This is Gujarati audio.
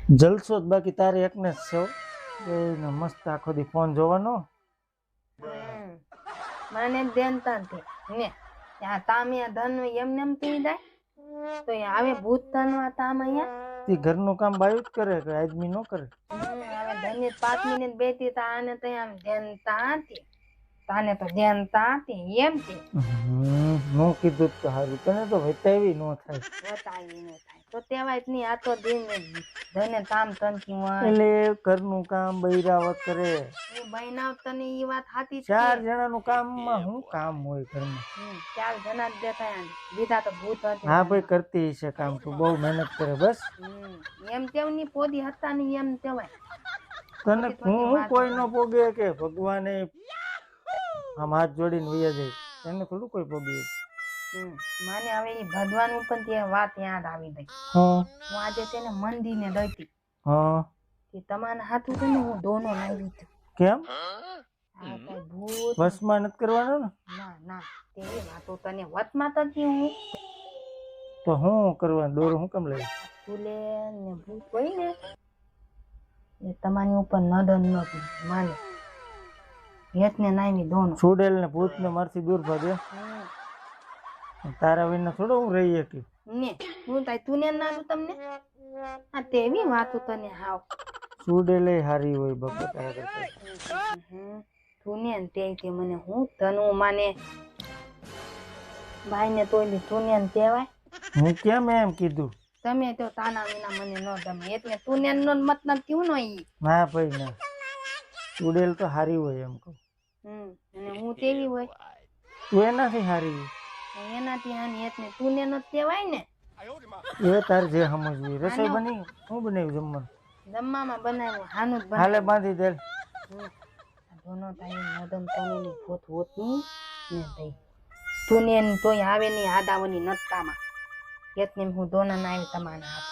જલસો જ બાકી તારે એકને જ છે એને મસ્ત આખો દી ફોન જોવાનો. મને દેનતા નથી ને ત્યાં તામે ધન એમને એમ પી જાય તો આવે ભૂત ધનવા તામ અહીંયા તે ઘરનું કામ બાયું જ કરે કે આદમી ન કરે. હવે ધન્ય 5 મિનિટ બેઠી તા આને તો આમ દેનતા હતી તાને તો દેનતા હતી એમ કે નું કીધું તો સારું તને તો વતાવી ન થાય. બતાવી ન થાય તો તેવાય જ નહીં આ તો દિન ધને તામ તનકી હોય એટલે ઘરનું કામ બૈરાવત કરે. એ બહેનાવ તને ઈ વાત સાચી છે 4 જણાનું કામમાં શું કામ હોય ઘરમાં? 4 જણા જ દેખાય દીધા તો ભૂત હતી. હા ભાઈ કરતી છે કામ તું બહુ મહેનત કરે બસ. એમ તેવની પોદી હતા ની એમ તેવાય તને હું કોઈ ન પોગે કે ભગવાને આમ હાથ જોડીને વૈયા જાય એને થોડું કોઈ પોગે. મને હવે ઈ ભગવાન ઉપર તે વાત યાદ આવી ગઈ. હું આજે તેને મંદિરને દઈતી હા કે તમારા હાથું છે ને હું દોનો લાવી છું. કેમ આ કઈ ભૂત વસમાં નથી કરવાનો ને? ના ના તેવી વાતો તને વતમાં તો હું તો હું કરવા દોરો હું કેમ લઈ? ફૂલે ને ભૂત હોય ને એ તમારી ઉપર નદન નથી માને હેતને નામી દોનો છોડેલ ને ભૂત ને મારથી દૂર ભાગે. તારા વિના થોડો હું રહી શકી ને હું તાય તું ને નાનું તમને આ તેવી વાતો તને હાવ છોડેલે હારી હોય બાપા તારા કરતા. તું ને તે મને હું તનું માને ભાઈ ને તોય તું ને કહેવાય. હું કેમ એમ કીધું? તમે તો તાના વિના મને ન ગમે એટલે તું ને નો મતલબ કેવું ન ઈ. ના ભાઈ ના છોડેલ તો હારી હોય એમ કહું. અને હું તેવી હોય તું એનાથી હારી એનાથી હાની એટલે તું ને ન કહેવાય ને. એ તારે જે સમજવી. રસોઈ બની હું બનાવ્યું જમવાનું? જમવામાં બનાવ્યું હાનું જ હાલે બનાવ્યું. બાંધી દે. ધોનો થાય મદન તોની પોત હોતની ને ભાઈ તું ને તોય આવે ની આદાવની નત્તામાં એટલે હું દોના ના આવી તમારા હાથ.